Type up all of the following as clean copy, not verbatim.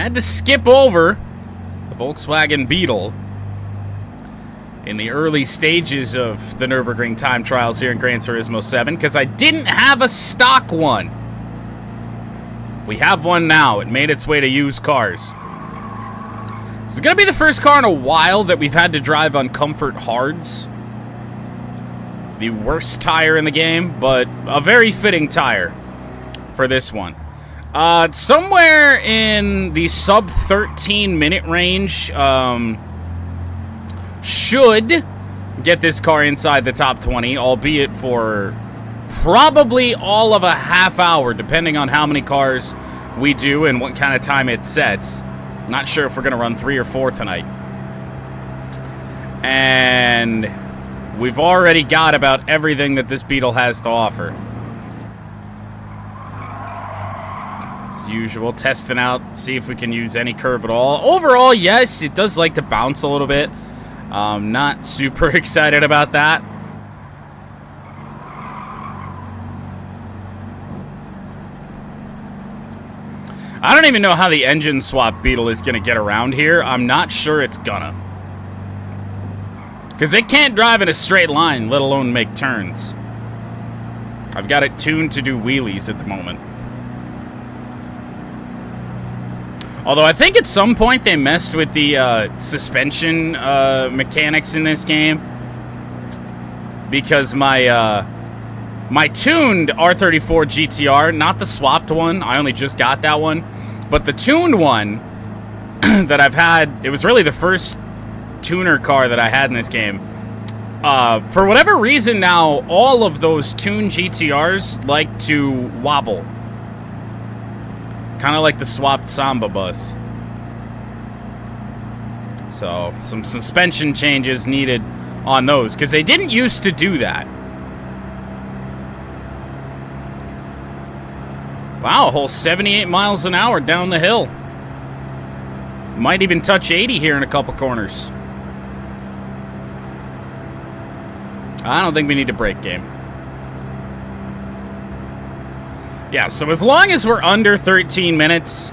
had to skip over the Volkswagen Beetle in the early stages of the Nurburgring time trials here in Gran Turismo 7 because I didn't have a stock one. We have one now. It made its way to used cars. This is going to be the first car in a while that we've had to drive on comfort hards. The worst tire in the game, but a very fitting tire for this one. Somewhere in the sub 13 minute range, should get this car inside the top 20, albeit for probably all of a half hour, depending on how many cars we do and what kind of time it sets. Not sure if we're going to run 3 or 4 tonight. And we've already got about everything that this Beetle has to offer. As usual, testing out, see if we can use any curb at all. Overall, yes, it does like to bounce a little bit. Not super excited about that. I don't even know how the engine swap Beetle is going to get around here. I'm not sure it's gonna. Because it can't drive in a straight line, let alone make turns. I've got it tuned to do wheelies at the moment. Although I think at some point they messed with the suspension mechanics in this game. Because my my tuned R34 GTR, not the swapped one, I only just got that one, but the tuned one that I've had, it was really the first tuner car that I had in this game. For whatever reason now, all of those tuned GTRs like to wobble. Kind of like the swapped Samba bus. So, some suspension changes needed on those, because they didn't used to do that. Wow, a whole 78 miles an hour down the hill. Might even touch 80 here in a couple corners. I don't think we need a brake game. Yeah, so as long as we're under 13 minutes,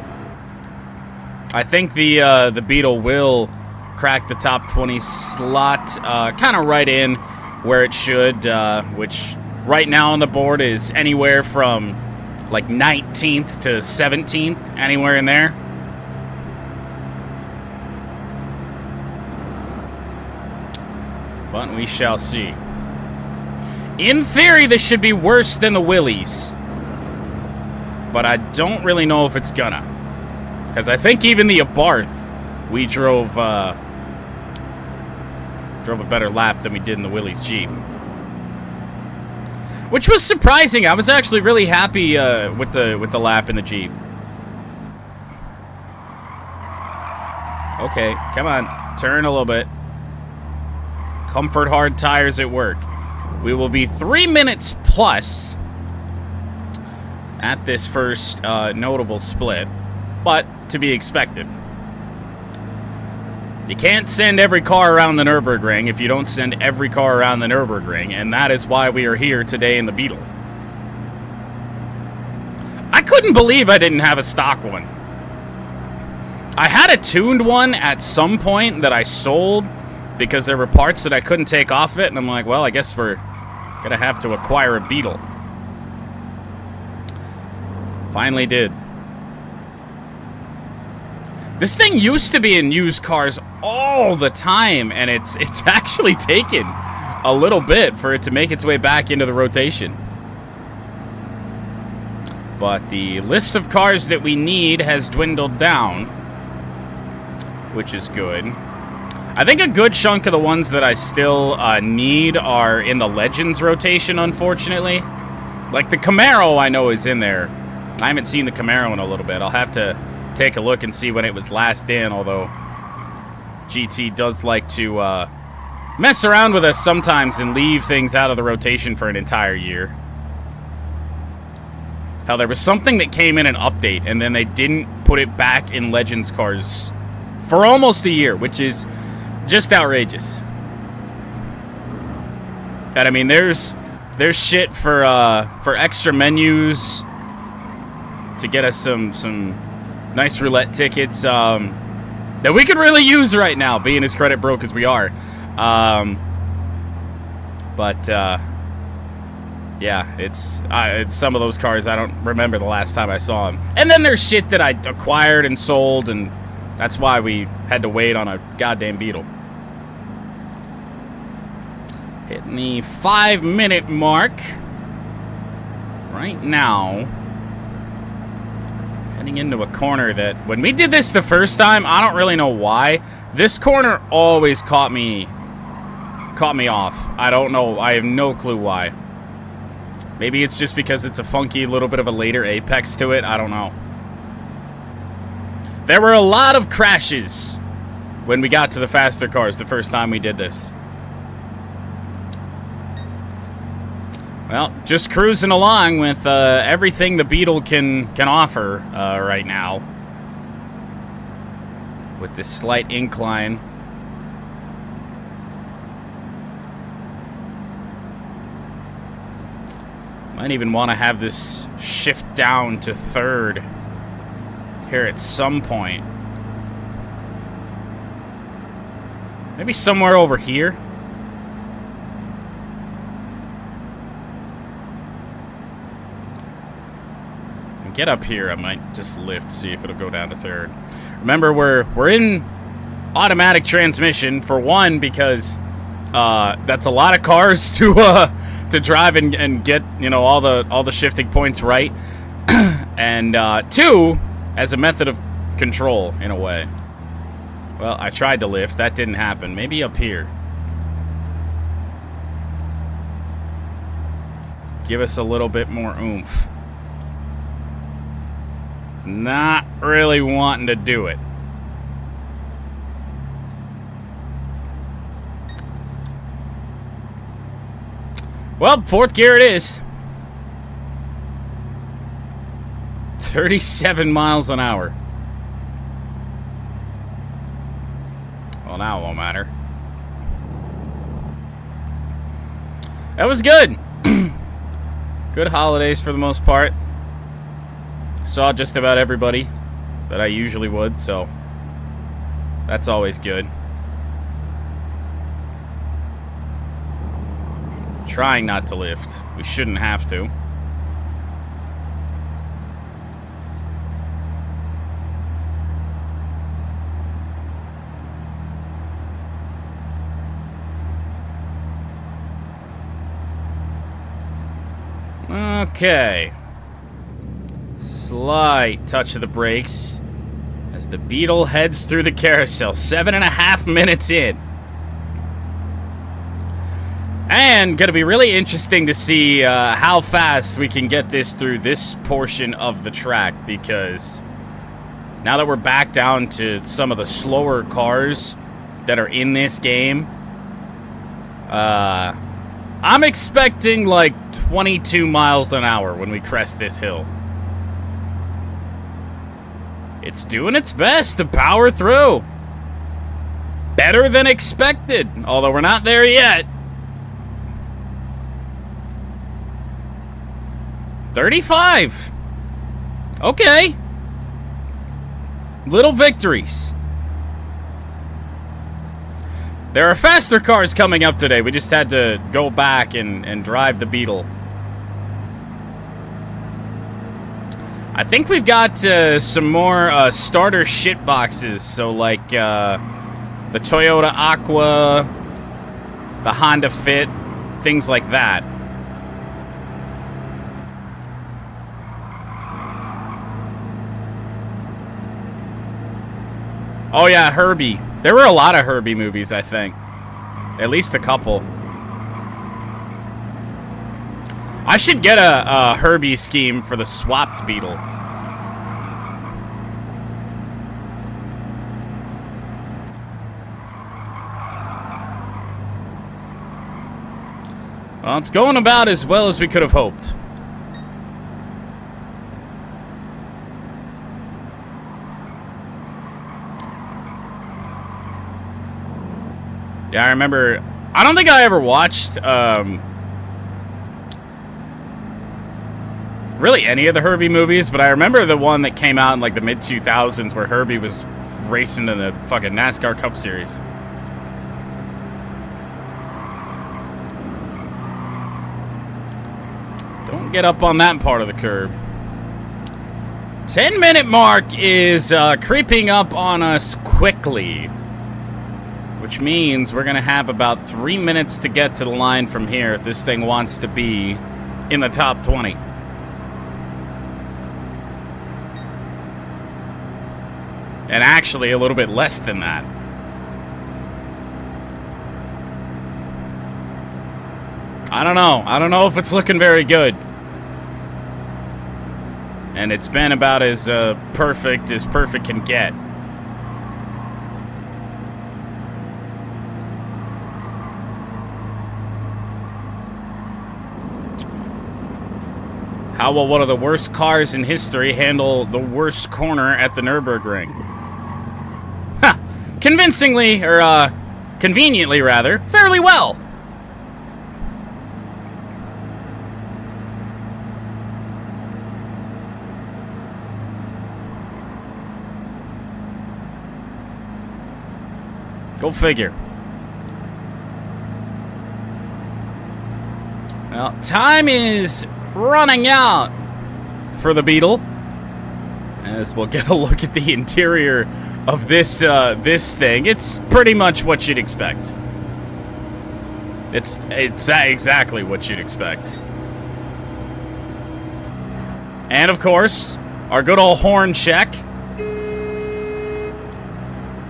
I think the Beetle will crack the top 20 slot, kind of right in where it should, which right now on the board is anywhere from like 19th to 17th, anywhere in there. But we shall see. In theory, this should be worse than the Willies. But I don't really know if it's gonna. Because I think even the Abarth, we drove a better lap than we did in the Willys Jeep. Which was surprising. I was actually really happy with the lap in the Jeep. Okay, come on. Turn a little bit. Comfort hard tires at work. We will be 3 minutes plus at this first notable split, but to be expected. You can't send every car around the Nurburgring if you don't send every car around the Nurburgring, and that is why we are here today in the Beetle. I couldn't believe I didn't have a stock one. I had a tuned one at some point that I sold because there were parts that I couldn't take off it, and I'm like, well, I guess we're gonna have to acquire a Beetle. Finally did. This thing used to be in used cars all the time, and it's actually taken a little bit for it to make its way back into the rotation. But the list of cars that we need has dwindled down, which is good. I think a good chunk of the ones that I still need are in the Legends rotation, unfortunately. Like the Camaro I know is in there. I haven't seen the Camaro in a little bit. I'll have to take a look and see when it was last in, although GT does like to mess around with us sometimes and leave things out of the rotation for an entire year. Hell, there was something that came in an update, and then they didn't put it back in Legends cars for almost a year, which is just outrageous. And I mean, there's shit for extra menus to get us some nice roulette tickets that we could really use right now, being as credit broke as we are. Yeah, it's some of those cars I don't remember the last time I saw them. And then there's shit that I acquired and sold, and that's why we had to wait on a goddamn Beetle. Hitting the 5-minute mark right now. Heading into a corner that, when we did this the first time, I don't really know why. This corner always caught me off. I don't know. I have no clue why. Maybe it's just because it's a funky little bit of a later apex to it. I don't know. There were a lot of crashes when we got to the faster cars the first time we did this. Well, just cruising along with everything the Beetle can offer right now. With this slight incline. Might even want to have this shift down to third here at some point. Maybe somewhere over here. Get up here, I might just lift, see if it'll go down to third. Remember, we're in automatic transmission for one, because that's a lot of cars to drive and get, you know, all the shifting points right. And two, as a method of control in a way. Well, I tried to lift, that didn't happen. Maybe up here. Give us a little bit more oomph. It's not really wanting to do it. Well, fourth gear it is. 37 miles an hour. Well, now it won't matter. That was good. Good holidays for the most part. Saw just about everybody that I usually would, so that's always good. Trying not to lift. We shouldn't have to. Okay. Slight touch of the brakes as the Beetle heads through the carousel. 7.5 minutes in. And gonna be really interesting to see how fast we can get this through this portion of the track, because now that we're back down to some of the slower cars that are in this game, I'm expecting like 22 miles an hour when we crest this hill. It's doing its best to power through. Better than expected, although we're not there yet. 35. Okay. Little victories. There are faster cars coming up today. We just had to go back and drive the Beetle. I think we've got some more starter shit boxes. So like the Toyota Aqua, the Honda Fit, things like that. Oh yeah, Herbie. There were a lot of Herbie movies, I think. At least a couple. I should get a Herbie scheme for the swapped Beetle. Well, it's going about as well as we could have hoped. Yeah, I remember. I don't think I ever watched really any of the Herbie movies, but I remember the one that came out in like the mid-2000s where Herbie was racing in the fucking NASCAR Cup Series. Don't get up on that part of the curb. 10-minute mark is creeping up on us quickly, which means we're going to have about 3 minutes to get to the line from here if this thing wants to be in the top 20. And actually a little bit less than that. I don't know. I don't know if it's looking very good. And it's been about as perfect can get. How will one of the worst cars in history handle the worst corner at the Nurburgring? Huh. Convincingly, or conveniently rather, fairly well. Go figure. Well, time is running out for the Beetle, as we'll get a look at the interior of this this thing. It's pretty much what you'd expect. It's exactly what you'd expect. And of course, our good old horn check.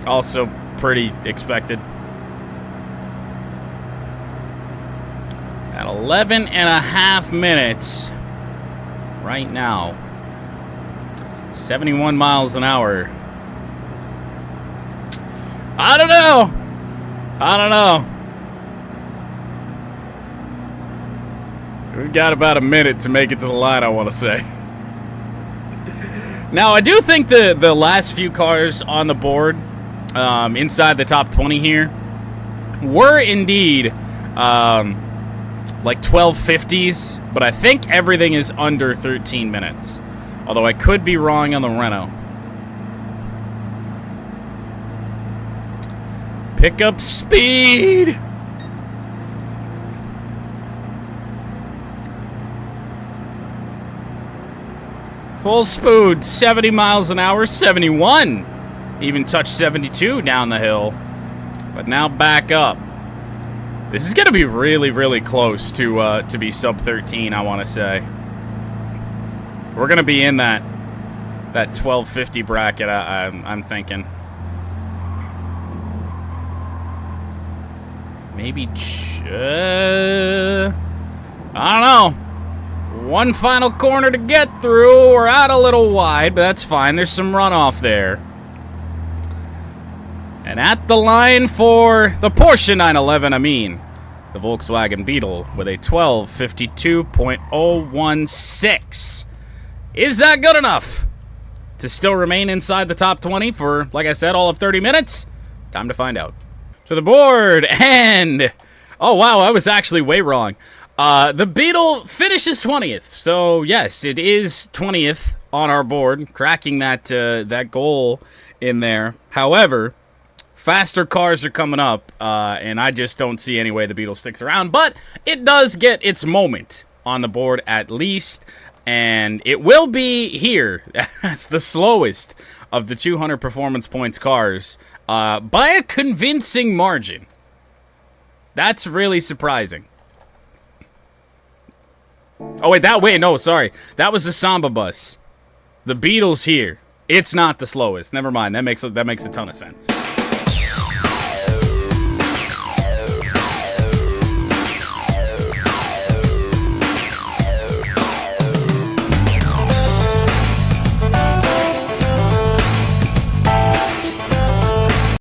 Also pretty expected. At 11 and a half minutes right now. 71 miles an hour. I don't know. I don't know. We've got about a minute to make it to the line, I want to say. Now, I do think the last few cars on the board inside the top 20 here were indeed like 1250s, but I think everything is under 13 minutes. Although I could be wrong on the Renault. Pick up speed! Full spood, 70 miles an hour, 71. Even touched 72 down the hill. But now back up. This is going to be really, really close to be sub 13, I want to say. We're going to be in that 1250 bracket, I'm thinking. Maybe... I don't know. One final corner to get through. We're out a little wide, but that's fine. There's some runoff there. And at the line for the Porsche 911, the Volkswagen Beetle with a 12:52.016. Is that good enough to still remain inside the top 20 for, like I said, all of 30 minutes? Time to find out. To the board, and... oh, wow, I was actually way wrong. The Beetle finishes 20th. So, yes, it is 20th on our board, cracking that goal in there. However... faster cars are coming up, and I just don't see any way the Beetle sticks around. But it does get its moment on the board at least, and it will be here as the slowest of the 200 performance points cars by a convincing margin. That's really surprising. Oh, wait, no, sorry. That was the Samba bus. The Beetle's here. It's not the slowest. Never mind. That makes a ton of sense.